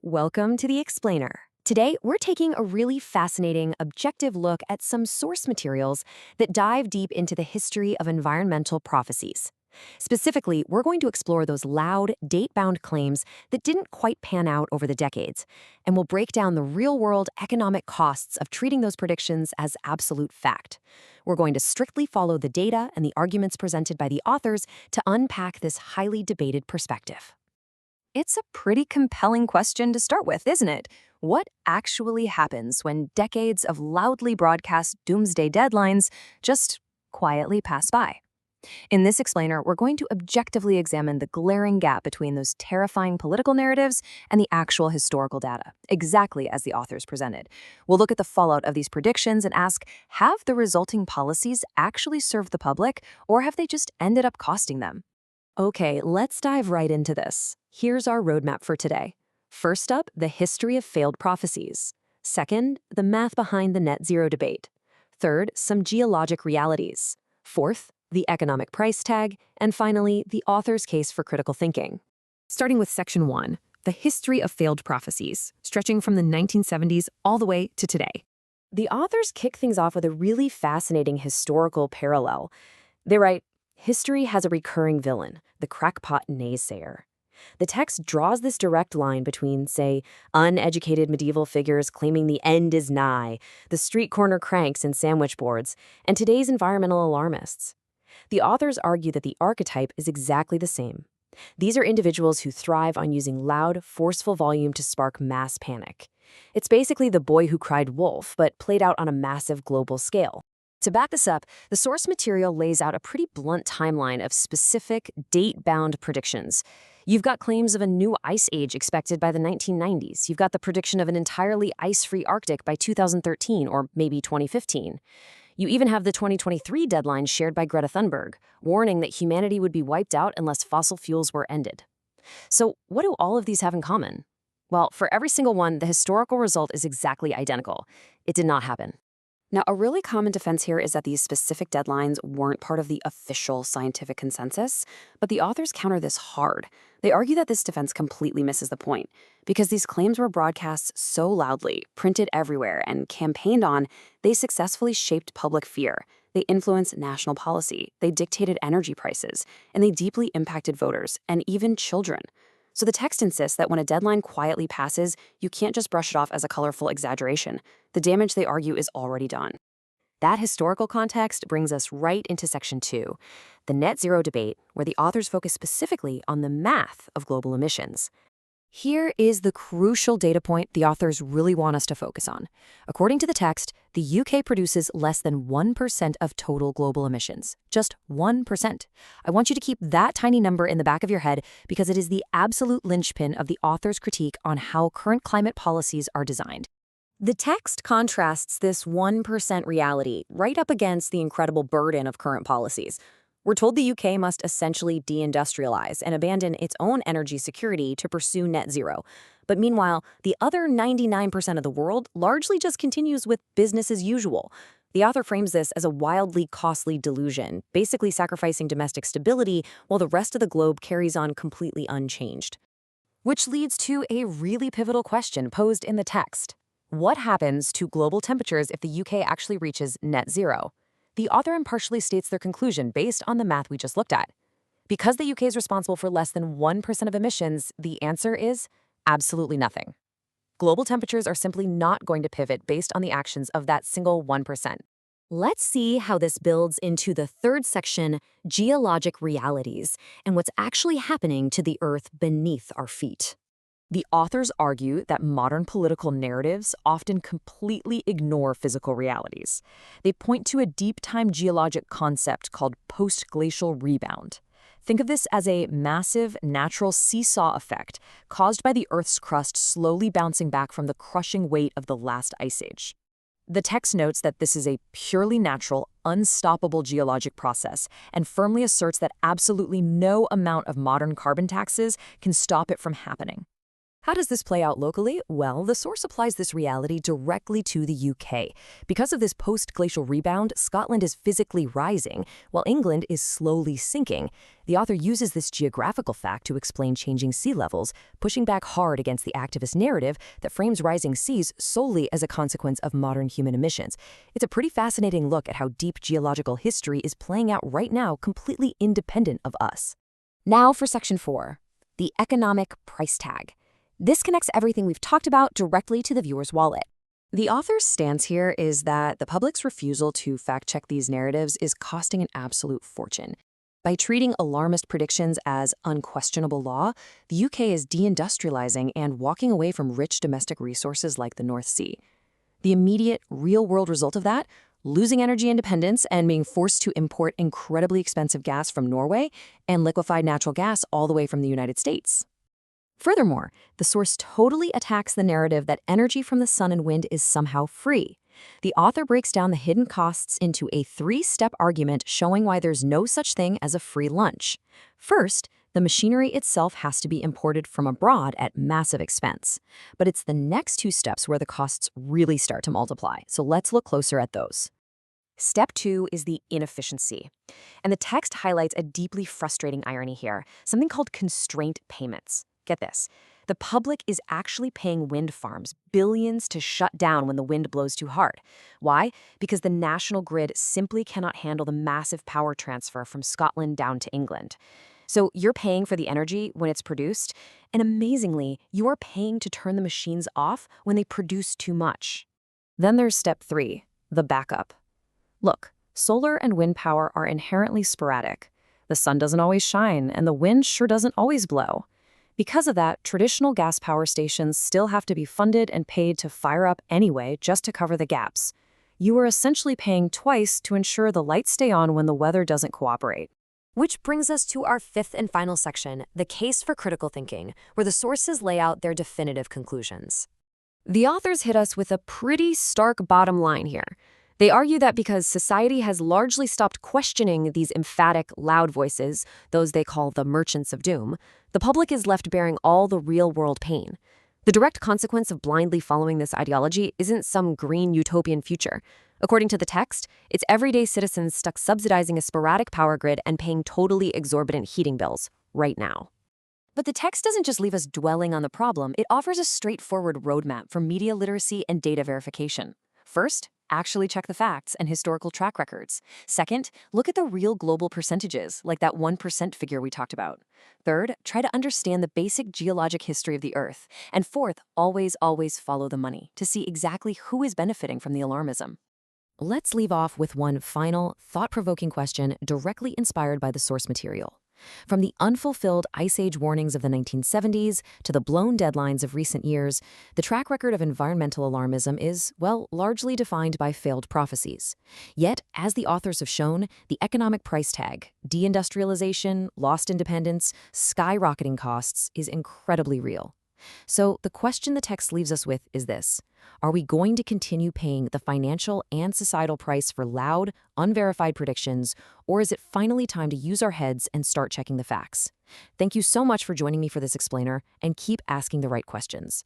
Welcome to The Explainer. Today, we're taking a really fascinating, objective look at some source materials that dive deep into the history of environmental prophecies. Specifically, we're going to explore those loud, date-bound claims that didn't quite pan out over the decades, and we'll break down the real-world economic costs of treating those predictions as absolute fact. We're going to strictly follow the data and the arguments presented by the authors to unpack this highly debated perspective. It's a pretty compelling question to start with, isn't it? What actually happens when decades of loudly broadcast doomsday deadlines just quietly pass by? In this explainer, we're going to objectively examine the glaring gap between those terrifying political narratives and the actual historical data, exactly as the authors presented. We'll look at the fallout of these predictions and ask, have the resulting policies actually served the public, or have they just ended up costing them? Okay, let's dive right into this. Here's our roadmap for today. First up, the history of failed prophecies. Second, the math behind the net zero debate. Third, some geologic realities. Fourth, the economic price tag. And finally, the author's case for critical thinking. Starting with Section 1, the history of failed prophecies, stretching from the 1970s all the way to today. The authors kick things off with a really fascinating historical parallel. They write, history has a recurring villain, the crackpot naysayer. The text draws this direct line between, say, uneducated medieval figures claiming the end is nigh, the street corner cranks and sandwich boards, and today's environmental alarmists. The authors argue that the archetype is exactly the same. These are individuals who thrive on using loud, forceful volume to spark mass panic. It's basically the boy who cried wolf, but played out on a massive global scale. To back this up, the source material lays out a pretty blunt timeline of specific, date-bound predictions. You've got claims of a new ice age expected by the 1990s. You've got the prediction of an entirely ice-free Arctic by 2013 or maybe 2015. You even have the 2023 deadline shared by Greta Thunberg, warning that humanity would be wiped out unless fossil fuels were ended. So what do all of these have in common? Well, for every single one, the historical result is exactly identical. It did not happen. Now, a really common defense here is that these specific deadlines weren't part of the official scientific consensus, but the authors counter this hard. They argue that this defense completely misses the point, because these claims were broadcast so loudly, printed everywhere, and campaigned on, they successfully shaped public fear. They influenced national policy, they dictated energy prices, and they deeply impacted voters, and even children. So the text insists that when a deadline quietly passes, you can't just brush it off as a colorful exaggeration. The damage, they argue, is already done. That historical context brings us right into Section 2, the net zero debate, where the authors focus specifically on the math of global emissions. Here is the crucial data point the authors really want us to focus on. According to the text, the UK produces less than 1% of total global emissions. Just 1%. I want you to keep that tiny number in the back of your head because it is the absolute linchpin of the author's critique on how current climate policies are designed. The text contrasts this 1% reality right up against the incredible burden of current policies. We're told the UK must essentially deindustrialize and abandon its own energy security to pursue net zero. But meanwhile, the other 99% of the world largely just continues with business as usual. The author frames this as a wildly costly delusion, basically sacrificing domestic stability while the rest of the globe carries on completely unchanged. Which leads to a really pivotal question posed in the text. What happens to global temperatures if the UK actually reaches net zero? The author impartially states their conclusion based on the math we just looked at. Because the UK is responsible for less than 1% of emissions, the answer is absolutely nothing. Global temperatures are simply not going to pivot based on the actions of that single 1%. Let's see how this builds into the third section, Geologic Realities, and what's actually happening to the Earth beneath our feet. The authors argue that modern political narratives often completely ignore physical realities. They point to a deep-time geologic concept called Post-Glacial Rebound. Think of this as a massive natural seesaw effect caused by the Earth's crust slowly bouncing back from the crushing weight of the last ice age. The text notes that this is a purely natural, unstoppable geologic process and firmly asserts that absolutely no amount of modern carbon taxes can stop it from happening. How does this play out locally? Well, the source applies this reality directly to the UK. Because of this post-glacial rebound, Scotland is physically rising, while England is slowly sinking. The author uses this geographical fact to explain changing sea levels, pushing back hard against the activist narrative that frames rising seas solely as a consequence of modern human emissions. It's a pretty fascinating look at how deep geological history is playing out right now, completely independent of us. Now for Section 4, the economic price tag. This connects everything we've talked about directly to the viewer's wallet. The author's stance here is that the public's refusal to fact-check these narratives is costing an absolute fortune. By treating alarmist predictions as unquestionable law, the UK is deindustrializing and walking away from rich domestic resources like the North Sea. The immediate, real-world result of that? Losing energy independence and being forced to import incredibly expensive gas from Norway and liquefied natural gas all the way from the United States. Furthermore, the source totally attacks the narrative that energy from the sun and wind is somehow free. The author breaks down the hidden costs into a three-step argument showing why there's no such thing as a free lunch. First, the machinery itself has to be imported from abroad at massive expense. But it's the next two steps where the costs really start to multiply, so let's look closer at those. Step 2 is the inefficiency. And the text highlights a deeply frustrating irony here, something called constraint payments. Get this. The public is actually paying wind farms billions to shut down when the wind blows too hard. Why? Because the national grid simply cannot handle the massive power transfer from Scotland down to England. So you're paying for the energy when it's produced, and amazingly, you are paying to turn the machines off when they produce too much. Then there's step 3, the backup. Look, solar and wind power are inherently sporadic. The sun doesn't always shine, and the wind sure doesn't always blow. Because of that, traditional gas power stations still have to be funded and paid to fire up anyway just to cover the gaps. You are essentially paying twice to ensure the lights stay on when the weather doesn't cooperate. Which brings us to our fifth and final section, the case for critical thinking, where the sources lay out their definitive conclusions. The authors hit us with a pretty stark bottom line here. They argue that because society has largely stopped questioning these emphatic, loud voices, those they call the merchants of doom, the public is left bearing all the real-world pain. The direct consequence of blindly following this ideology isn't some green utopian future. According to the text, it's everyday citizens stuck subsidizing a sporadic power grid and paying totally exorbitant heating bills right now. But the text doesn't just leave us dwelling on the problem, it offers a straightforward roadmap for media literacy and data verification. First, actually check the facts and historical track records. Second, look at the real global percentages, like that 1% figure we talked about. Third, try to understand the basic geologic history of the Earth. And fourth, always follow the money to see exactly who is benefiting from the alarmism. Let's leave off with one final, thought-provoking question directly inspired by the source material. From the unfulfilled Ice Age warnings of the 1970s to the blown deadlines of recent years, the track record of environmental alarmism is, well, largely defined by failed prophecies. Yet, as the authors have shown, the economic price tag, deindustrialization, lost independence, skyrocketing costs, is incredibly real. So the question the text leaves us with is this. Are we going to continue paying the financial and societal price for loud, unverified predictions, or is it finally time to use our heads and start checking the facts? Thank you so much for joining me for this explainer, and keep asking the right questions.